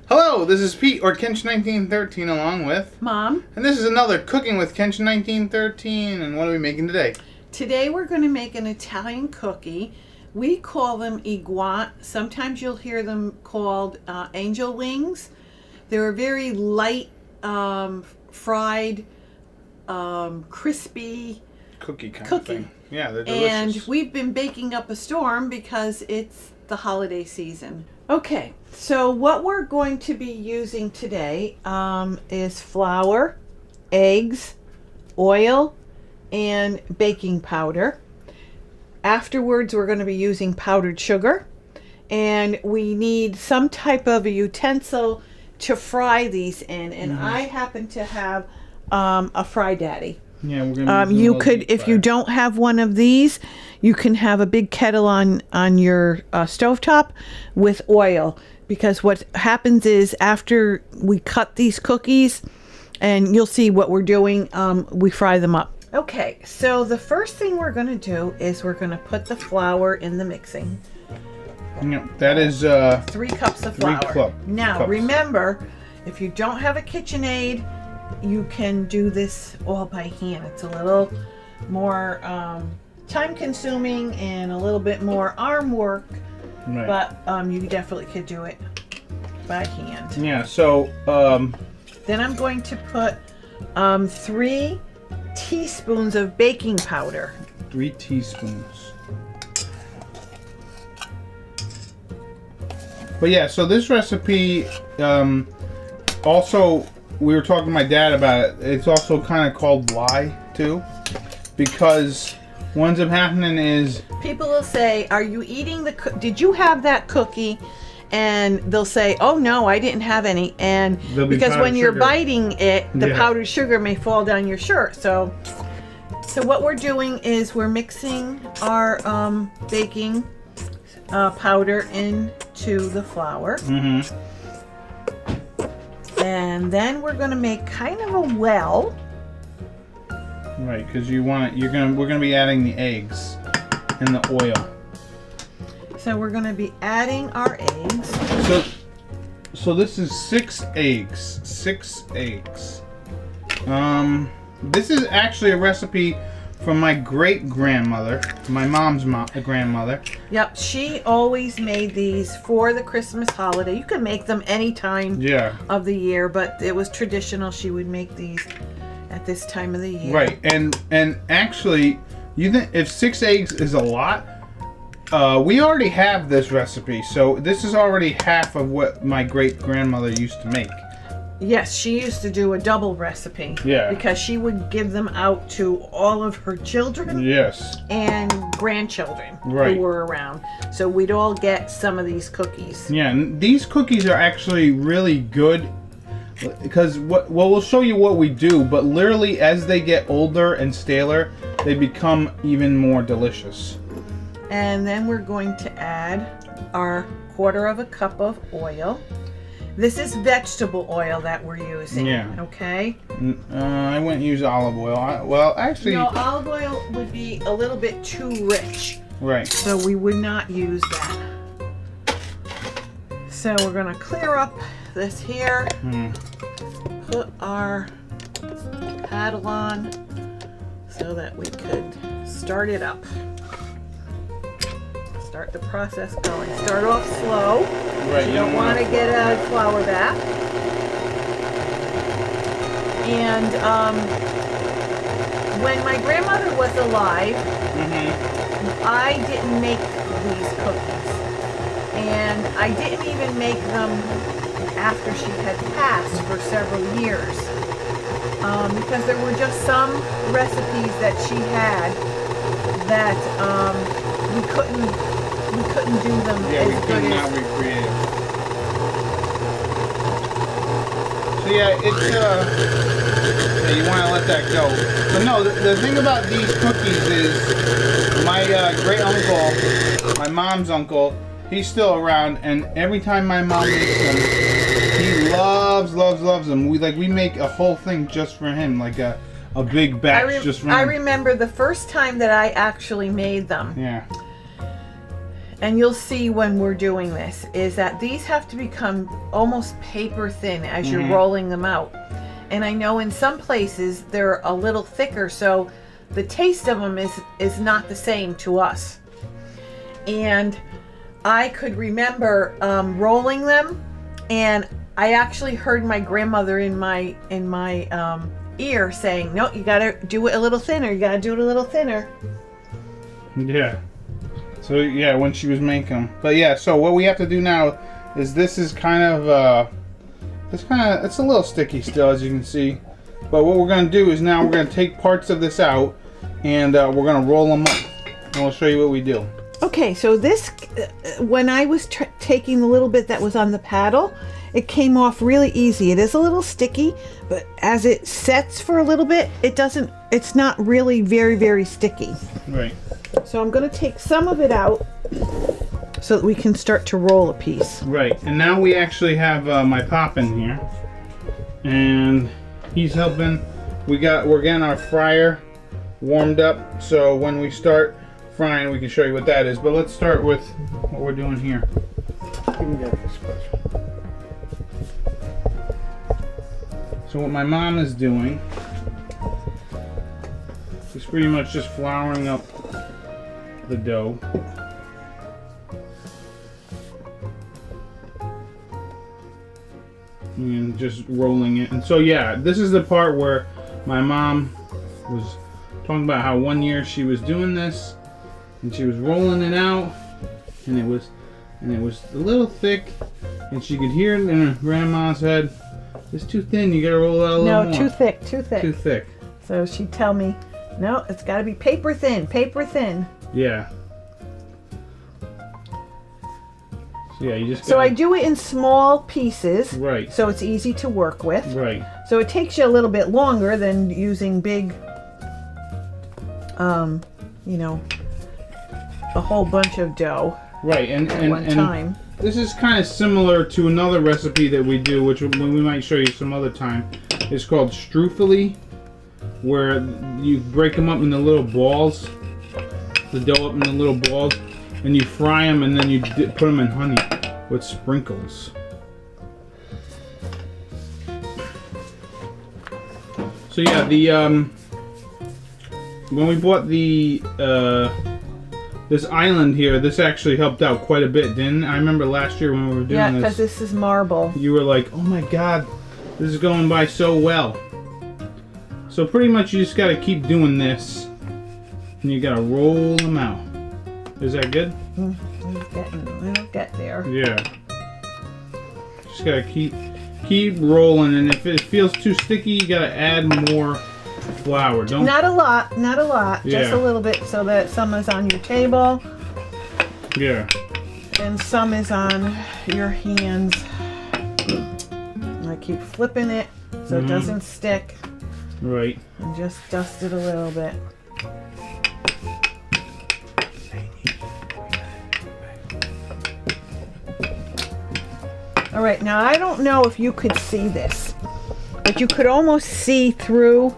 Hello, this is Pete, or Kenshin1913, along with Mom. And this is another Cooking with Kenshin1913, and what are we making today? Today we're going to make an Italian cookie. We call them iguan. Sometimes you'll hear them called angel wings. They're a very light, fried, crispy Cookie kind of thing. Yeah, they're and delicious. we've been baking up a storm because it's the holiday season. Okay, so what we're going to be using today is flour, eggs, oil, and baking powder. Afterwards, we're going to be using powdered sugar, and we need some type of a utensil to fry these in, and I happen to have a Fry Daddy. Yeah, we're gonna You could, if you don't have one of these, you can have a big kettle on your stovetop with oil, because what happens is after we cut these cookies, and you'll see what we're doing, we fry them up. Okay, so the first thing we're going to do is we're going to put the flour in the mixing. Yeah, that is 3 cups of flour. Now, remember, if you don't have a KitchenAid, you can do this all by hand. It's a little more time consuming and a little bit more arm work, but you definitely could do it by hand. Yeah, so then I'm going to put 3 teaspoons of baking powder. 3 teaspoons. But yeah, so this recipe also, we were talking to my dad about it. It's also kind of called why too, because what ends up happening is people will say, "Are you eating the? Did you have that cookie?" And they'll say, "Oh no, I didn't have any." And because when you're biting it, the powdered sugar may fall down your shirt. So what we're doing is we're mixing our baking powder into the flour. And then we're going to make kind of a well. Right, because we're gonna be adding the eggs and the oil. So we're going to be adding our eggs. So this is 6 eggs. 6 eggs. This is actually a recipe from my great-grandmother, my mom's grandmother. Yep, she always made these for the Christmas holiday. You can make them any time of the year, but it was traditional she would make these at this time of the year. Right, and actually, you think if 6 eggs is a lot, we already have this recipe, so this is already half of what my great-grandmother used to make. Yes, she used to do a double recipe. Yeah. Because she would give them out to all of her children. Yes. And grandchildren who were around. So we'd all get some of these cookies. Yeah, and these cookies are actually really good, because we'll show you what we do, but literally as they get older and staler, they become even more delicious. And then we're going to add our 1/4 cup of oil. This is vegetable oil that we're using. Yeah. Okay. I wouldn't use olive oil. Well, actually, no, olive oil would be a little bit too rich. Right. So we would not use that. So we're gonna clear up this here. Put our paddle on so that we could start it up. Start the process going. Start off slow. Right. You don't want to get a flour bath. And when my grandmother was alive, I didn't make these cookies. And I didn't even make them after she had passed for several years. Because there were just some recipes that she had that we couldn't do them we as could good not as recreate it. So yeah, it's you want to let that go. But no, the thing about these cookies is my great uncle, my mom's uncle, he's still around, and every time my mom makes them, he loves them. We make a whole thing just for him, like a a big batch just from... I remember the first time that I actually made them. Yeah. And you'll see when we're doing this, is that these have to become almost paper thin as you're rolling them out. And I know in some places they're a little thicker, so the taste of them is not the same to us. And I could remember rolling them, and I actually heard my grandmother in my ear saying, "No, you gotta do it a little thinner. You gotta do it a little thinner." Yeah. So yeah, when she was making them. But yeah, so what we have to do now is this is kind of it's a little sticky still, as you can see. But what we're gonna do is now we're gonna take parts of this out and we're gonna roll them up, and we'll show you what we do. Okay, so this, when I was taking the little bit that was on the paddle, it came off really easy. It is a little sticky, but as it sets for a little bit, it's not really very, very sticky. Right. So I'm going to take some of it out so that we can start to roll a piece. Right, and now we actually have my pop in here, and he's helping. We're getting our fryer warmed up, so when we start frying, we can show you what that is. But let's start with what we're doing here. So what my mom is doing is pretty much just flouring up the dough. And just rolling it. And so yeah, this is the part where my mom was talking about how one year she was doing this and she was rolling it out, and it was a little thick, and she could hear it in her grandma's head, "It's too thin, you gotta roll it out a little more." No, too thick, too thick. Too thick. So she'd tell me, "No, it's gotta be paper thin, paper thin." Yeah. So yeah, you just So I do it in small pieces. Right. So it's easy to work with. Right. So it takes you a little bit longer than using big, you know, a whole bunch of dough. Right, and one time. This is kind of similar to another recipe that we do, which we might show you some other time. It's called strufeli, where you break them up into little balls, the dough up into little balls, and you fry them, and then you put them in honey with sprinkles. So yeah, the when we bought the this island here, this actually helped out quite a bit, didn't it? I remember last year when we were doing Yeah, this. because this is marble. You were like, "Oh my God, this is going by so well." So pretty much you just got to keep doing this, and you got to roll them out. Is that good? We'll get there. Yeah. Just got to keep rolling, and if it feels too sticky, you got to add more flour. Don't. Not a lot, not a lot. Yeah. Just a little bit so that some is on your table. Yeah. And some is on your hands. And I keep flipping it so it doesn't stick. Right. And just dust it a little bit. All right, now I don't know if you could see this, but you could almost see through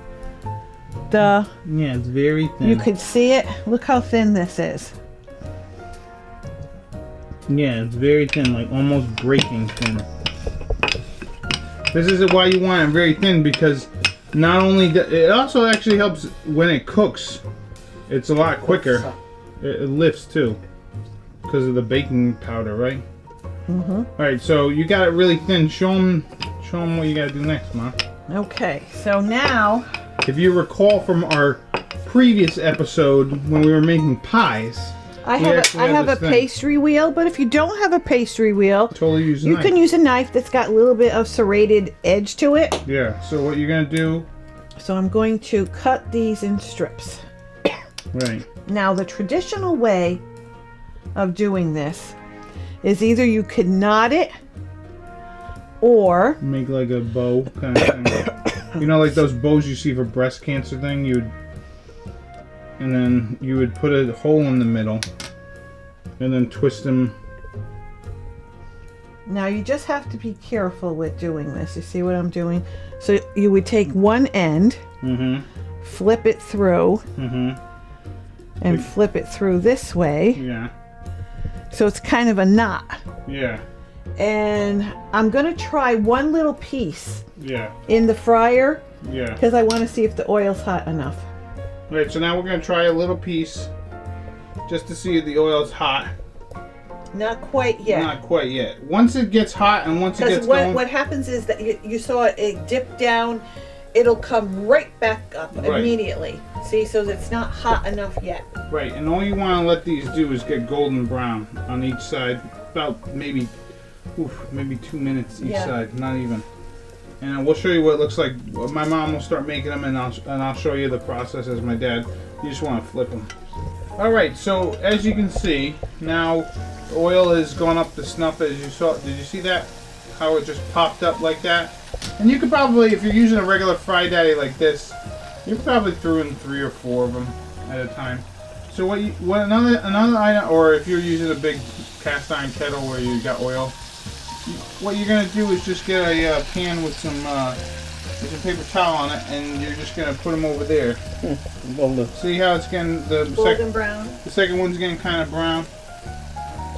the... Yeah, it's very thin. You could see it. Look how thin this is. Yeah, it's very thin, like almost breaking thin. This is why you want it very thin, because not only it also actually helps when it cooks. It's a lot quicker. It lifts too, because of the baking powder, right? Mm-hmm. All right, so you got it really thin. Show them what you got to do next, Ma. Okay, so now... If you recall from our previous episode when we were making pies, I have a pastry wheel, but if you don't have a pastry wheel, totally use a you knife. can use a knife that's got a little bit of serrated edge to it. Yeah, so what you're going to do... So I'm going to cut these in strips. Right. Now the traditional way of doing this is either you could knot it or... Make like a bow kind of thing. You know, like those bows you see for breast cancer thing? And then you would put a hole in the middle and then twist them. Now you just have to be careful with doing this. You see what I'm doing? So you would take one end, Mm-hmm. flip it through and flip it through this way. Yeah. So it's kind of a knot. Yeah. And I'm gonna try one little piece Yeah. in the fryer Yeah. because I want to see if the oil's hot enough. Alright, so now we're gonna try a little piece just to see if the oil's hot. Not quite yet. Not quite yet. Once it gets hot and once it Because gets going. what happens is that you saw it dip down, it'll come right back up Right. immediately. See, so it's not hot enough yet. Right, and all you want to let these do is get golden brown on each side. About maybe 2 minutes each Yeah. side, not even. And we'll show you what it looks like. My mom will start making them, and I'll show you the process as my dad. You just want to flip them. All right, so as you can see, now the oil has gone up to snuff as you saw. Did you see that? How it just popped up like that? And you could probably, if you're using a regular fry daddy like this, you probably threw in 3 or 4 of them at a time. So another item, or if you're using a big cast iron kettle where you got oil, what you're gonna do is just get a pan with some paper towel on it, and you're just gonna put them over there. See how it's getting Golden brown. the second one's getting kind of brown.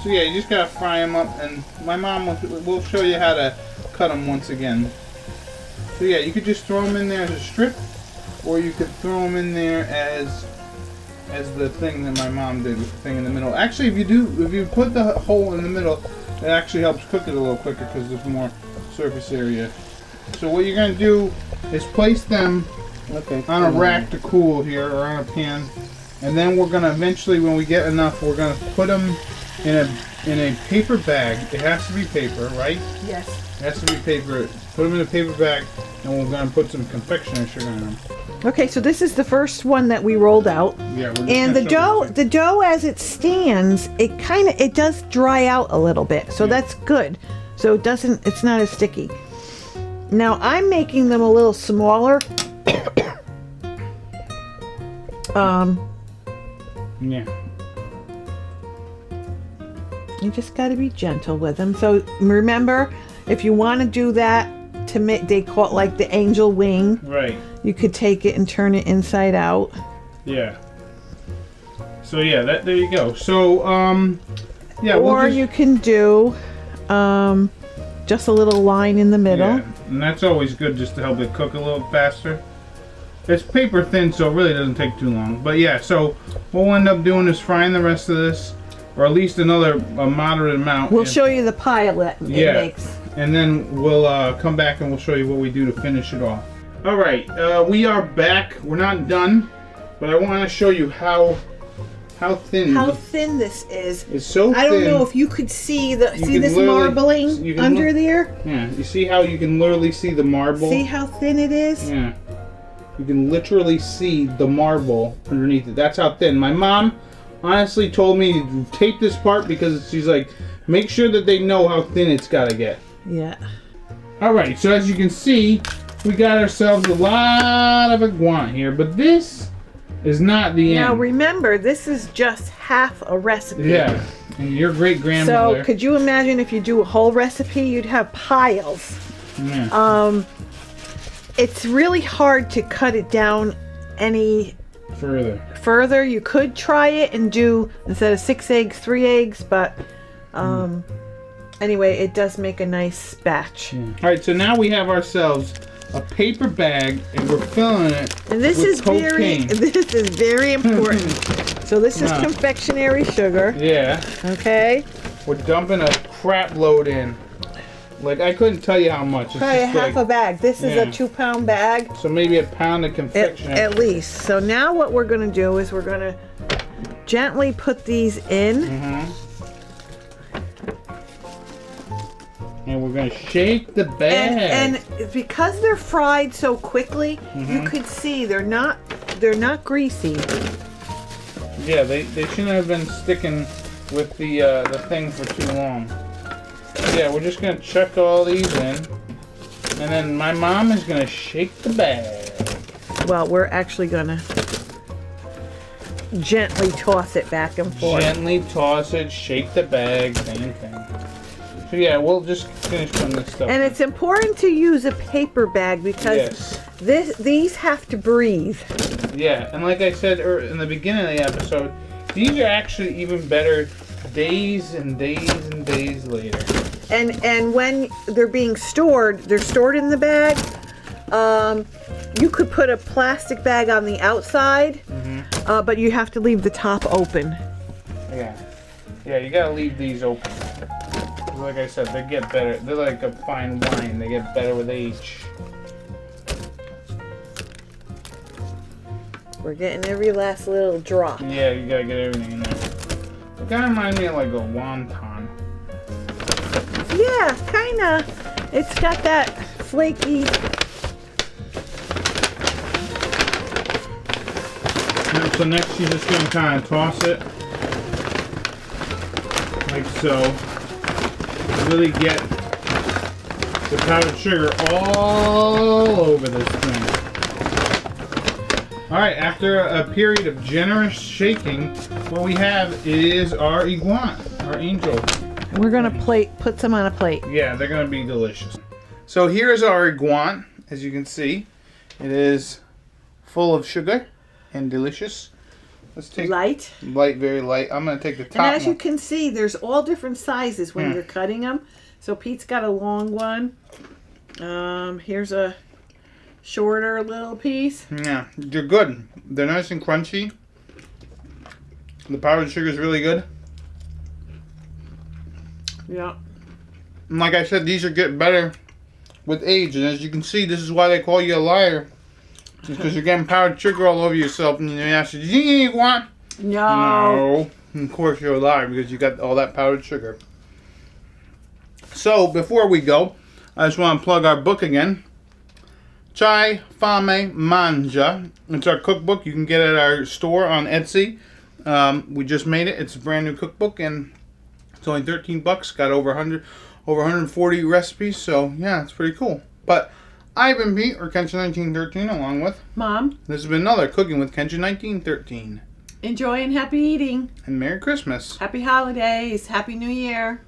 So yeah, you just gotta fry them up, and my mom will show you how to cut them once again. So yeah, you could just throw them in there as a strip, or you could throw them in there as the thing that my mom did with the thing in the middle. Actually, if you put the hole in the middle, it actually helps cook it a little quicker because there's more surface area. So what you're gonna do is place them on a rack to cool here, or on a pan, and then we're gonna eventually, when we get enough, we're gonna put them in a paper bag. It has to be paper, right? Yes. It has to be paper. Put them in a paper bag, and we're gonna put some confectionery sugar in them. Okay, so this is the first one that we rolled out. Yeah, we're just And gonna show the dough as it stands, it does dry out a little bit. So that's good. So it's not as sticky. Now I'm making them a little smaller. Yeah. You just got to be gentle with them. So remember, if you want to do that to make, they call it like the angel wing. Right. You could take it and turn it inside out. Yeah. So yeah, there you go. So yeah. Or you can do just a little line in the middle. Yeah, and that's always good just to help it cook a little faster. It's paper thin, so it really doesn't take too long. But yeah, so what we'll end up doing is frying the rest of this, or at least a moderate amount. We'll show you the pile that it makes. And then we'll come back and we'll show you what we do to finish it off. All right, we are back. We're not done, but I want to show you how thin. How thin this is. It's so thin. I don't know if you could see this marbling under there. Yeah, you see how you can literally see the marble? See how thin it is? Yeah. You can literally see the marble underneath it. That's how thin. My mom honestly told me to tape this part because she's like, make sure that they know how thin it's got to get. Yeah. Alright, so as you can see, we got ourselves a lot of a guant here, but this is not the end. Now remember, this is just half a recipe. Yeah, and your great-grandmother. So could you imagine if you do a whole recipe, you'd have piles. Yeah. It's really hard to cut it down any further. You could try it and do, instead of 6 eggs, 3 eggs, but anyway, it does make a nice batch. Yeah. Alright, so now we have ourselves a paper bag, and we're filling it and this with is cocaine. this is very important. So this is confectionery sugar. Yeah. Okay. We're dumping a crap load in. Like, I couldn't tell you how much. It's Probably just half a bag. This is a 2-pound bag. So maybe a pound of confectionery. At least. So now what we're going to do is we're going to gently put these in. And we're going to shake the bag. And because they're fried so quickly, you could see they're not greasy. Yeah, they shouldn't have been sticking with the thing for too long. Yeah, we're just going to chuck all these in. And then my mom is going to shake the bag. Well, we're actually going to gently toss it back and forth. Gently toss it, shake the bag, same thing. So yeah, we'll just finish putting this stuff And in. it's important to use a paper bag because these have to breathe. Yeah, and like I said in the beginning of the episode, these are actually even better days and days and days later. And when they're being stored, they're stored in the bag. You could put a plastic bag on the outside, but you have to leave the top open. Yeah. Yeah, you gotta leave these open. Like I said, they get better. They're like a fine wine. They get better with age. We're getting every last little drop. Yeah, you gotta get everything in there. It kind of reminds me of like a wonton. Yeah, kinda. It's got that flaky. And so next you're just gonna kind of toss it like so. Really get the powdered sugar all over this thing. Alright, after a period of generous shaking, what we have is our iguana, our angel. We're gonna put some on a plate. Yeah, they're gonna be delicious. So here's our iguana, as you can see. It is full of sugar and delicious. Let's take light, very light. I'm gonna take the top and as you one. can see, there's all different sizes when you're cutting them. So Pete's got a long one. Here's a shorter little piece. Yeah, they're good. They're nice and crunchy. The powdered sugar is really good. Yeah. And like I said, these are getting better with age. And as you can see, this is why they call you a liar. Because you're getting powdered sugar all over yourself. And you ask you, do you need one? No. No. Of course you're a liar because you got all that powdered sugar. So, before we go, I just want to plug our book again. Chai Fame Manja. It's our cookbook. You can get it at our store on Etsy. We just made it. It's a brand new cookbook and it's only $13. Got over 140 recipes. So yeah, it's pretty cool. But I've been Pete, or Kenshin1913, along with Mom. This has been another Cooking with Kenshin1913. Enjoy and happy eating. And Merry Christmas. Happy holidays. Happy New Year.